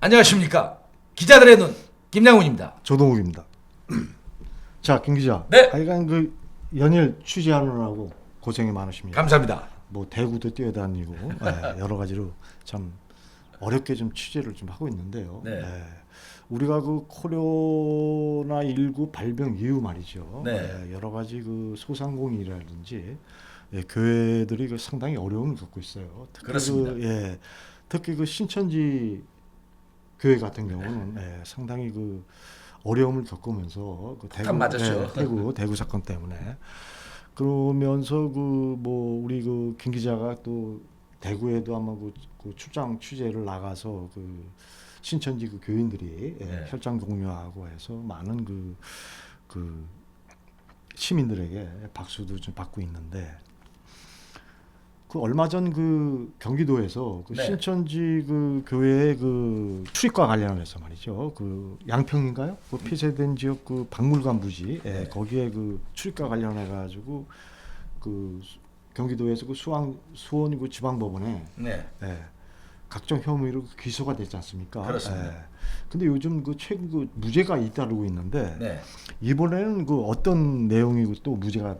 안녕하십니까. 기자들의 눈 김양훈입니다. 조동욱입니다. 자, 김 기자. 네. 하여간 그 연일 취재하느라고 고생이 많으십니다. 감사합니다. 뭐 대구도 뛰어다니고 여러 가지로 참 어렵게 좀 취재를 좀 하고 있는데요. 네. 우리가 그 코로나19 발병 이후 말이죠. 네. 여러 가지 그 소상공인이라든지 교회들이 그 상당히 어려움을 겪고 있어요. 특히 그렇습니다. 특히 그 신천지 교회 같은 경우는 상당히 그 어려움을 겪으면서 그 폭탄 맞았죠. 대구 사건 때문에 그러면서 그 뭐 우리 그 김 기자가 또 대구에도 아마 그 출장 취재를 나가서 그 신천지 그 교인들이 혈장 공유하고 해서 많은 그 시민들에게 박수도 좀 받고 있는데 그 얼마 전 그 경기도에서 그 네. 신천지 그 교회의 그 출입과 관련해서 말이죠. 그 양평인가요? 그 폐쇄된 지역 그 박물관 부지 거기에 그 출입과 관련해 가지고 그 경기도에서 그 수원 그 지방법원에 네. 각종 혐의로 기소가 됐지 않습니까? 그렇습니다. 근데 요즘 그 최근 그 무죄가 잇따르고 있는데 네. 이번에는 그 어떤 내용이고 또 무죄가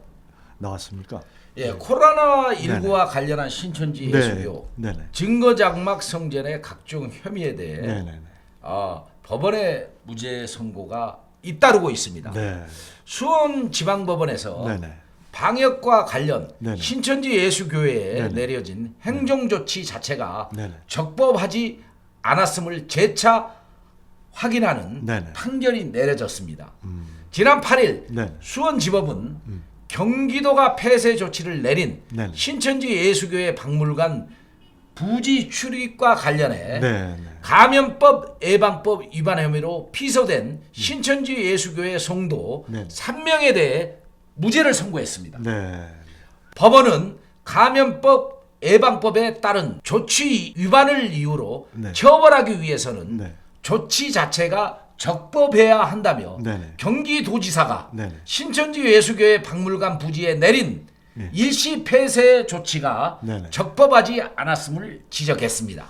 나왔습니까? 예, 코로나19와 관련한 신천지 예수교 네네. 증거장막 성전의 각종 혐의에 대해 네네네. 법원의 무죄 선고가 잇따르고 있습니다. 네. 수원지방법원에서 네네. 방역과 관련 네네. 신천지 예수교회에 네네. 내려진 행정조치 자체가 네네. 적법하지 않았음을 재차 확인하는 네네. 판결이 내려졌습니다. 지난 8일 네네. 수원지법은 경기도가 폐쇄 조치를 내린 네네. 신천지 예수교회 박물관 부지 출입과 관련해 네네. 감염법 예방법 위반 혐의로 피소된 신천지 예수교회 성도 네. 3명에 대해 무죄를 선고했습니다. 네. 법원은 감염법 예방법에 따른 조치 위반을 이유로 네. 처벌하기 위해서는 네. 조치 자체가 적법해야 한다며 네네. 경기도지사가 네네. 신천지 예수교회 박물관 부지에 내린 네. 일시 폐쇄 조치가 네네. 적법하지 않았음을 지적했습니다.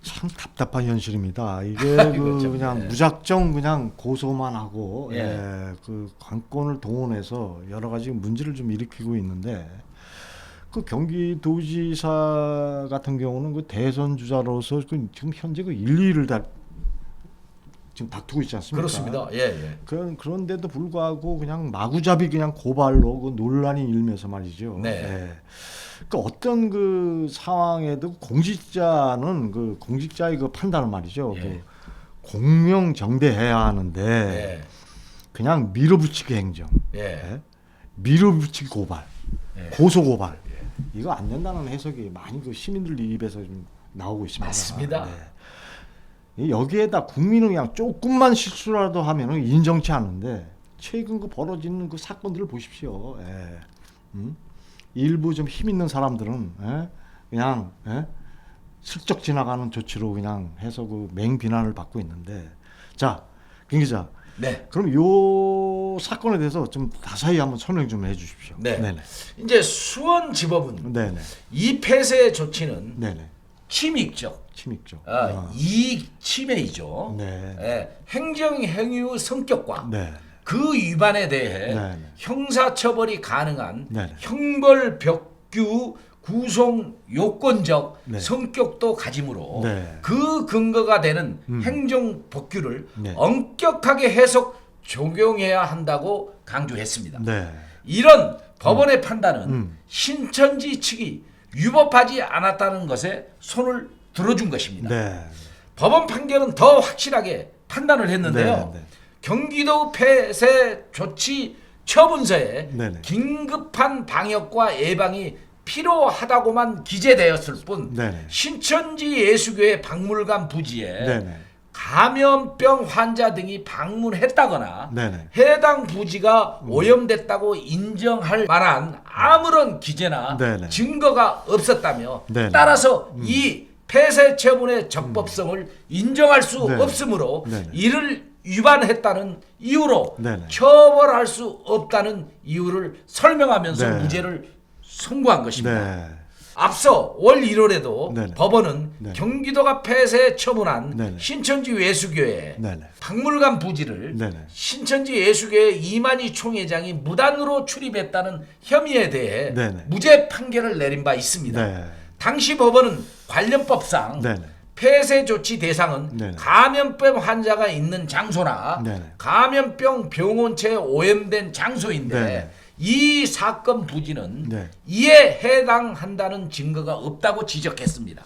참 답답한 현실입니다. 이게 그렇죠. 그냥 무작정 그냥 고소만 하고 예. 그 관권을 동원해서 여러 가지 문제를 좀 일으키고 있는데 그 경기도지사 같은 경우는 그 대선 주자로서 그 지금 현재 그 1, 2위를 지금 다투고 있지 않습니까? 그렇습니다. 예. 그런데도 불구하고 그냥 마구잡이 그냥 고발로 그 논란이 일면서 말이죠. 네. 그 어떤 그 상황에도 공직자는 그 공직자의 그 판단을 말이죠. 예. 그 공명정대해야 하는데 예. 그냥 밀어붙이기 행정, 예. 밀어붙이기 고발, 예. 고소 고발 이거 안 된다는 해석이 많이 그 시민들 입에서 좀 나오고 있습니다. 맞습니다. 네. 여기에다 국민은 그냥 조금만 실수라도 하면 인정치 않는데 최근 그 벌어지는 그 사건들을 보십시오. 일부 좀 힘 있는 사람들은 그냥 슬쩍 지나가는 조치로 그냥 해서 그 맹비난을 받고 있는데 자, 김 기자. 네. 그럼 요 사건에 대해서 좀 자세히 한번 설명 좀 해주십시오. 네. 네네. 이제 수원지법은 네네. 이 폐쇄 조치는 네네. 침입적, 침입죠. 이익 침해이죠. 네. 예, 행정행위 성격과 네. 그 위반에 대해 네. 형사처벌이 가능한 네. 형벌벽규 구성 요건적 네. 성격도 가지므로 네. 그 근거가 되는 행정법규를 네. 엄격하게 해석 적용해야 한다고 강조했습니다. 네. 이런 법원의 판단은 신천지 측이 위법하지 않았다는 것에 손을 들어준 것입니다. 네. 법원 판결은 더 확실하게 판단을 했는데요. 네. 경기도 폐쇄 조치 처분서에 네네. 긴급한 방역과 예방이 필요하다고만 기재되었을 뿐 네네. 신천지 예수교회 박물관 부지에 네네. 감염병 환자 등이 방문했다거나 네네. 해당 부지가 오염됐다고 인정할 만한 아무런 기재나 네네. 증거가 없었다며 네네. 따라서 이 폐쇄 처분의 적법성을 인정할 수 네네. 없으므로 네네. 이를 위반했다는 이유로 네네. 처벌할 수 없다는 이유를 설명하면서 네. 무죄를 선고한 것입니다. 네. 앞서 올 1월에도 네네. 법원은 네. 경기도가 폐쇄 처분한 네네. 신천지 예수교회 네네. 박물관 부지를 네네. 신천지 예수교회 이만희 총회장이 무단으로 출입했다는 혐의에 대해 네네. 무죄 판결을 내린 바 있습니다. 네. 당시 법원은 관련법상 네네. 폐쇄 조치 대상은 네네. 감염병 환자가 있는 장소나 네네. 감염병 병원체에 오염된 장소인데 네네. 이 사건 부지는 네. 이에 해당한다는 증거가 없다고 지적했습니다.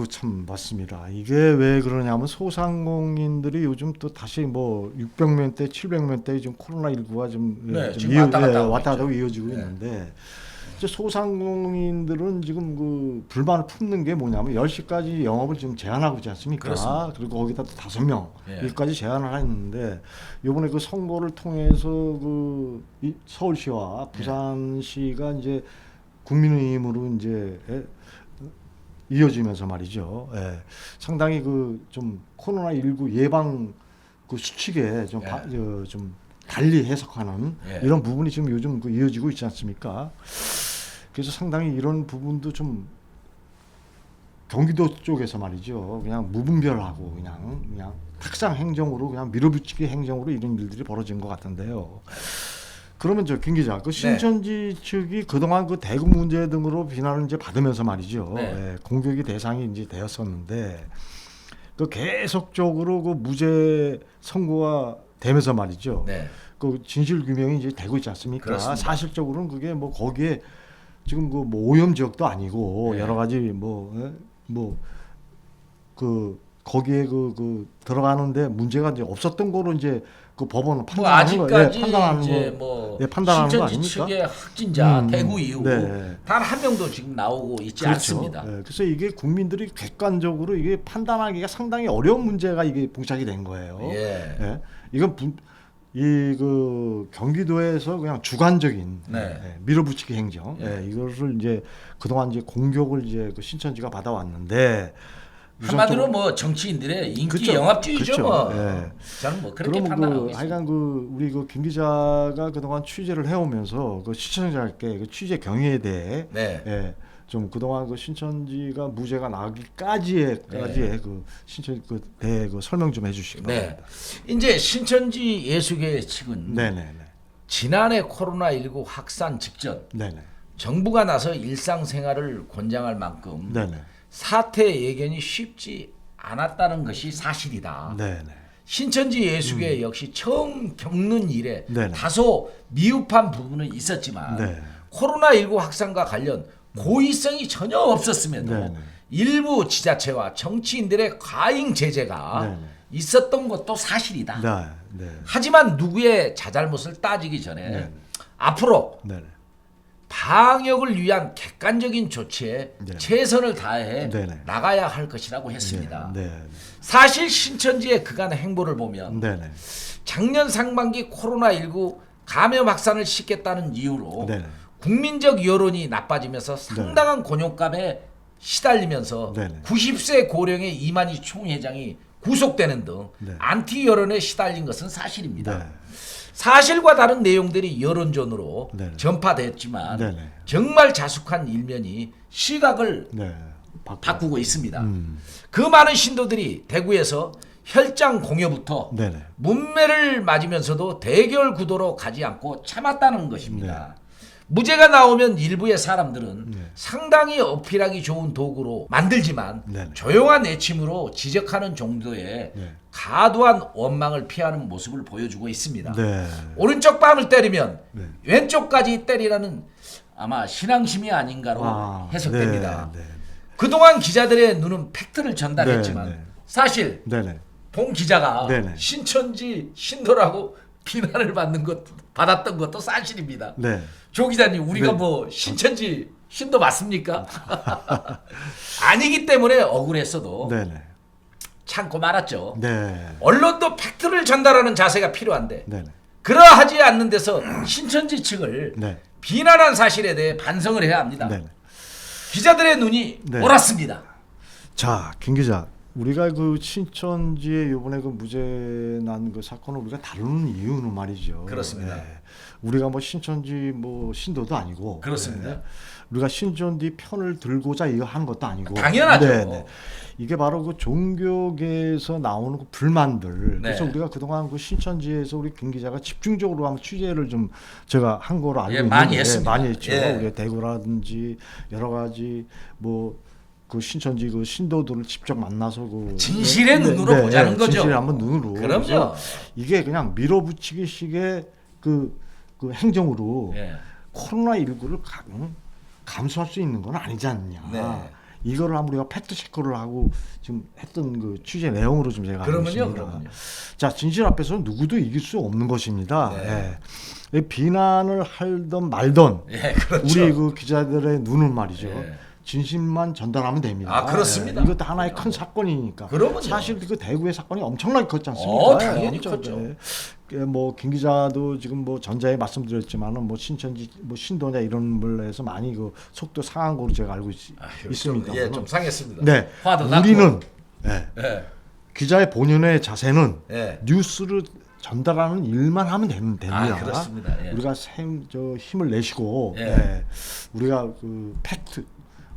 참 맞습니다. 이게 왜 그러냐면 소상공인들이 요즘 또 다시 뭐 600명대, 700명대 지금 코로나19가 좀, 네, 좀 지금 왔다 갔다 하고 왔다 갔다 있죠. 이어지고 네. 있는데 이제 소상공인들은 지금 그 불만을 품는 게 뭐냐면 10시까지 영업을 지금 제한하고 있지 않습니까? 그렇습니다. 그리고 거기다 또 5명 예. 여기까지 제한을 했는데 이번에 그 선거를 통해서 이 서울시와 부산시가 이제 국민의힘으로 이제 이어지면서 말이죠. 예. 상당히 그 좀 코로나19 예방 그 수칙에 좀, 예. 좀 달리 해석하는 예. 이런 부분이 지금 요즘 그 이어지고 있지 않습니까? 그래서 상당히 이런 부분도 좀 경기도 쪽에서 말이죠. 그냥 무분별하고 그냥 탁상 행정으로 그냥 밀어붙이기 행정으로 이런 일들이 벌어진 것 같은데요. 그러면 김 기자, 그 신천지 측이 그동안 그 대구 문제 등으로 비난을 이제 받으면서 말이죠. 네. 예, 공격이 대상이 이제 되었었는데 그 계속적으로 그 무죄 선고가 되면서 말이죠. 네. 그 진실 규명이 이제 되고 있지 않습니까? 그렇습니다. 사실적으로는 그게 뭐 거기에 지금 그 뭐 오염 지역도 아니고 네. 여러 가지 거기에 그 들어가는데 문제가 이제 없었던 거로 이제 그 법원은 뭐 판단하는 거예요. 아직까지 예, 판단하는 이제 거. 뭐 예, 판단하는 거 신천지 아닙니까? 측의 확진자 대구 이후 네. 단 한 명도 지금 나오고 있지 그렇죠. 않습니다. 예, 그래서 이게 국민들이 객관적으로 이게 판단하기가 상당히 어려운 문제가 이게 봉착이 된 거예요. 예. 예. 이건 이 그 경기도에서 그냥 주관적인 네. 밀어붙이기 행정, 이것을 이제 그동안 이제 공격을 이제 그 신천지가 받아왔는데 한마디로 뭐 정치인들의 인기 그렇죠. 영합주의죠. 그렇죠. 뭐. 예. 저는 뭐 그렇게 그러면 판단하고 그 있습니다. 하여간 그 우리 그 김 기자가 그동안 취재를 해오면서 그 시청자께 그 취재 경위에 대해 네. 좀 그동안 그 신천지가 무죄가 나기까지의 그 신천 그대 그 설명 좀 해주시기 바랍니다. 이제 신천지 예수교회 측은 네네네. 지난해 코로나19 확산 직전 네네. 정부가 나서 일상생활을 권장할 만큼 네네. 사태 예견이 쉽지 않았다는 것이 사실이다. 네네. 신천지 예수교회 역시 처음 겪는 일에 네네. 다소 미흡한 부분은 있었지만 네. 코로나19 확산과 관련 고의성이 전혀 없었음에도 네네. 일부 지자체와 정치인들의 과잉 제재가 네네. 있었던 것도 사실이다. 네. 네. 하지만 누구의 자잘못을 따지기 전에 앞으로 네네. 방역을 위한 객관적인 조치에 네. 최선을 다해 네네. 나가야 할 것이라고 했습니다. 네. 사실 신천지의 그간의 행보를 보면 네네. 작년 상반기 코로나19 감염 확산을 시켰다는 이유로 네네. 국민적 여론이 나빠지면서 상당한 곤욕감에 시달리면서 네네. 90세 고령의 이만희 총회장이 구속되는 등 네. 안티 여론에 시달린 것은 사실입니다. 네. 사실과 다른 내용들이 여론전으로 네네. 전파됐지만 네네. 정말 자숙한 일면이 시각을 네. 바꾸고 있습니다. 그 많은 신도들이 대구에서 혈장 공여부터 네네. 문매를 맞으면서도 대결 구도로 가지 않고 참았다는 것입니다. 무죄가 나오면 일부의 사람들은 상당히 어필하기 좋은 도구로 만들지만 네네. 조용한 내침으로 지적하는 정도의 네. 과도한 원망을 피하는 모습을 보여주고 있습니다. 네. 오른쪽 뺨을 때리면 네. 왼쪽까지 때리라는 아마 신앙심이 아닌가로 해석됩니다. 네. 네. 그동안 기자들의 눈은 팩트를 전달했지만 네. 사실 네네. 봉 기자가 네네. 신천지 신도라고 비난을 받았던 것도 사실입니다. 네. 조 기자님, 우리가 네. 뭐 신천지 신도 맞습니까? 아니기 때문에 억울했어도 네네. 참고 말았죠. 네. 언론도 팩트를 전달하는 자세가 필요한데 네네. 그러하지 않는 데서 신천지 측을 네. 비난한 사실에 대해 반성을 해야 합니다. 네네. 기자들의 눈이 네. 옳았습니다. 자, 김 기자, 우리가 그 신천지에 이번에 그 무죄 난 그 사건을 우리가 다루는 이유는 말이죠. 그렇습니다. 예. 우리가 뭐 신천지 뭐 신도도 아니고 그렇습니다. 예. 우리가 신천지 편을 들고자 이거 하는 것도 아니고 당연하죠. 네, 네. 이게 바로 그 종교계에서 나오는 그 불만들. 그래서 네. 우리가 그동안 그 신천지에서 우리 김 기자가 집중적으로 한번 취재를 좀 제가 한 거로 알고 예, 있는데 많이 했습니다. 많이 했죠. 예. 우리가 대구라든지 여러 가지 뭐 그 신천지 그 신도들을 직접 만나서 그 진실의 눈으로 보자는 거죠. 진실의 한번 눈으로. 그럼요. 그래서 이게 그냥 밀어붙이기식의 그 행정으로 예. 코로나 19를 감수할 수 있는 건 아니지 않느냐. 네. 이거를 한번 우리가 팩트 체크를 하고 지금 했던 그 취재 내용으로 좀 제가 알고 있습니다. 그러면요. 자, 진실 앞에서는 누구도 이길 수 없는 것입니다. 네. 예. 비난을 하던 말던 예, 그렇죠. 우리 그 기자들의 눈은 말이죠. 예. 진실만 전달하면 됩니다. 아, 그렇습니다. 예, 이것도 하나의 큰 사건이니까. 그러면요. 사실 그 대구의 사건이 엄청나게 컸지 않습니까? 당연히 엄청, 컸죠. 예. 뭐김 기자도 지금 뭐 전자에 말씀드렸지만은 뭐 신천지 뭐 신도냐 이런 걸로 해서 많이 그 속도 상한 거로 제가 알고 있습니다. 예, 좀 상했습니다. 네, 화도 났고. 우리는 예, 예. 기자의 본연의 자세는 예. 뉴스를 전달하는 일만 하면 됩니다. 아, 그렇습니다. 예. 우리가 힘을 내시고 예. 예, 우리가 그 팩트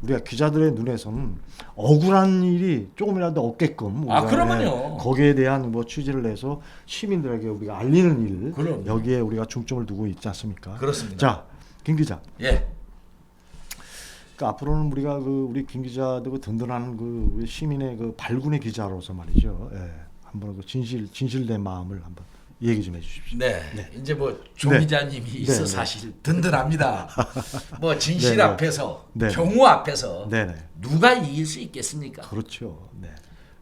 우리가 기자들의 눈에서는 억울한 일이 조금이라도 없게끔 아, 우리가, 그러면요. 거기에 대한 뭐 취재를 해서 시민들에게 우리가 알리는 일 그럼요. 여기에 우리가 중점을 두고 있지 않습니까? 그렇습니다. 자, 김 기자. 예. 그러니까 앞으로는 우리가 그 우리 김 기자도 그 든든한 그 우리 시민의 그 발군의 기자로서 말이죠. 예. 한번 그 진실된 마음을 한번 얘기 좀 해주십시오. 네. 네. 이제 뭐 조 네. 기자님이 있어 네, 사실 든든합니다. 뭐 진실 네, 네. 앞에서 네. 경우 앞에서 네네. 누가 이길 수 있겠습니까? 그렇죠. 네.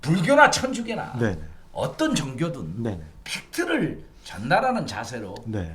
불교나 천주교나 네네. 어떤 종교든 네네. 팩트를 전달하는 자세로 네.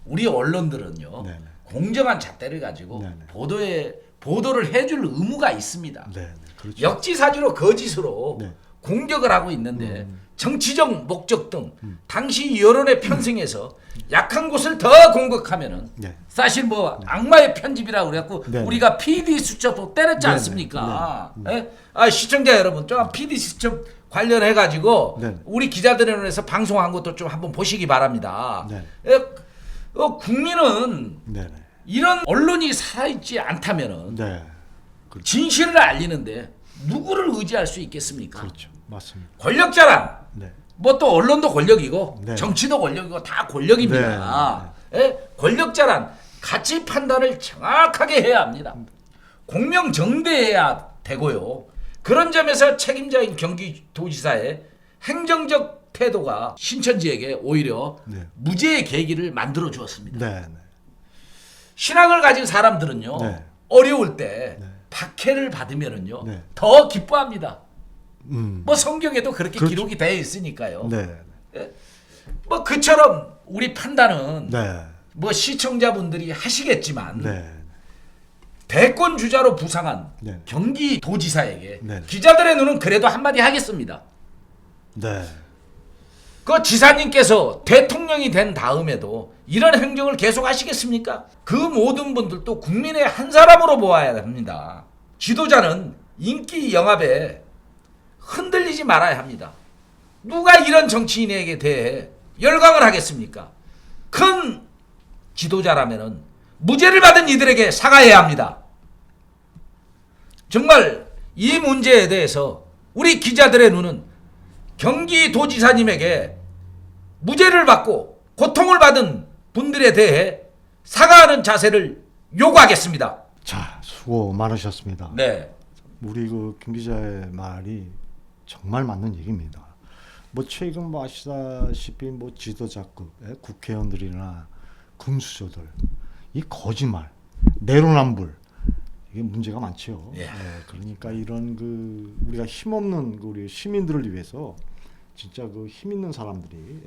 우리 언론들은요 네네. 공정한 잣대를 가지고 네네. 보도를 해줄 의무가 있습니다. 네. 그렇죠. 역지사지로 거짓으로 네. 공격을 하고 있는데 정치적 목적 등 당시 여론에 편승해서 약한 곳을 더 공격하면은 네. 사실 뭐 악마의 편집이라 그래갖고 네. 우리가 PD 수첩도 때렸지 네. 않습니까? 예? 아, 시청자 여러분 좀 PD 수첩 관련해 가지고 네. 우리 기자들에 의해서 방송한 것도 좀 한번 보시기 바랍니다. 네. 예? 국민은 네네. 이런 언론이 살아있지 않다면은 네. 진실을 알리는데 누구를 의지할 수 있겠습니까? 그렇죠. 맞습니다. 권력자란 네. 뭐 또 언론도 권력이고 네. 정치도 권력이고 다 권력입니다. 예? 권력자란 가치 판단을 정확하게 해야 합니다. 공명정대해야 되고요. 그런 점에서 책임자인 경기도지사의 행정적 태도가 신천지에게 오히려 네. 무죄의 계기를 만들어 주었습니다. 네. 네. 신앙을 가진 사람들은요. 네. 어려울 때 네. 박해를 받으면은요. 네. 더 기뻐합니다. 음. 뭐 성경에도 그렇게 그렇죠. 기록이 되어 있으니까요. 네. 뭐 그처럼 우리 판단은 네. 뭐 시청자분들이 하시겠지만 네. 대권 주자로 부상한 네. 경기도지사에게 네. 기자들의 눈은 그래도 한마디 하겠습니다. 네. 그 지사님께서 대통령이 된 다음에도 이런 행정을 계속 하시겠습니까? 그 모든 분들도 국민의 한 사람으로 보아야 합니다. 지도자는 인기 영합에 흔들리지 말아야 합니다. 누가 이런 정치인에게 대해 열광을 하겠습니까? 큰 지도자라면은 무죄를 받은 이들에게 사과해야 합니다. 정말 이 문제에 대해서 우리 기자들의 눈은 경기도지사님에게 무죄를 받고 고통을 받은 분들에 대해 사과하는 자세를 요구하겠습니다. 자, 수고 많으셨습니다. 네. 우리 그 김 기자의 말이 정말 맞는 얘기입니다. 뭐 최근 뭐 아시다시피 뭐 지도자급 국회의원들이나 금수저들 이 거짓말, 내로남불 이게 문제가 많죠. 예. 그러니까 이런 그 우리가 힘없는 그 우리 시민들을 위해서 진짜 그 힘 있는 사람들이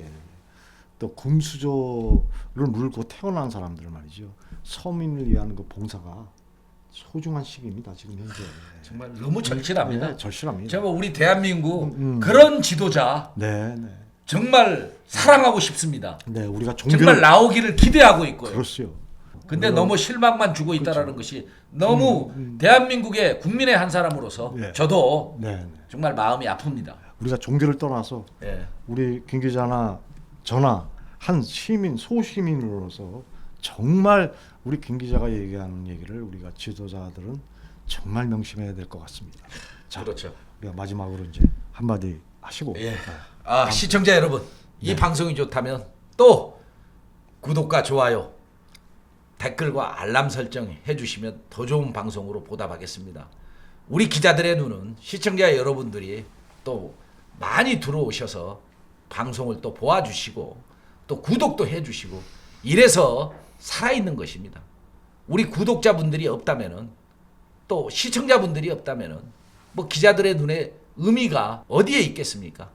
또 금수저를 물고 태어난 사람들 말이죠. 서민을 위한 그 봉사가 소중한 시기입니다. 지금 현재. 정말 너무 절실합니다. 네, 절실합니다. 정말 우리 대한민국 그런 지도자 네, 네. 정말 사랑하고 싶습니다. 네, 우리가 종교를 정말 나오기를 기대하고 있고요. 그렇죠. 근데 너무 실망만 주고 있다라는 것이 너무 대한민국의 국민의 한 사람으로서 네. 저도 네, 네. 정말 마음이 아픕니다. 우리가 종교를 떠나서 예. 우리 김 기자나 저나 한 시민 소시민으로서 정말 우리 김 기자가 얘기하는 얘기를 우리가 지도자들은 정말 명심해야 될 것 같습니다. 자, 그렇죠. 우리가 마지막으로 이제 한마디 하시고 예. 시청자 여러분, 이 네. 방송이 좋다면 또 구독과 좋아요, 댓글과 알람 설정 해주시면 더 좋은 방송으로 보답하겠습니다. 우리 기자들의 눈은 시청자 여러분들이 또 많이 들어오셔서 방송을 또 보아주시고 또 구독도 해주시고 이래서 살아있는 것입니다. 우리 구독자분들이 없다면은 또 시청자분들이 없다면은 뭐 기자들의 눈에 의미가 어디에 있겠습니까?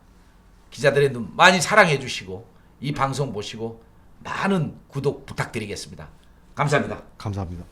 기자들의 눈 많이 사랑해 주시고 이 방송 보시고 많은 구독 부탁드리겠습니다. 감사합니다. 감사합니다.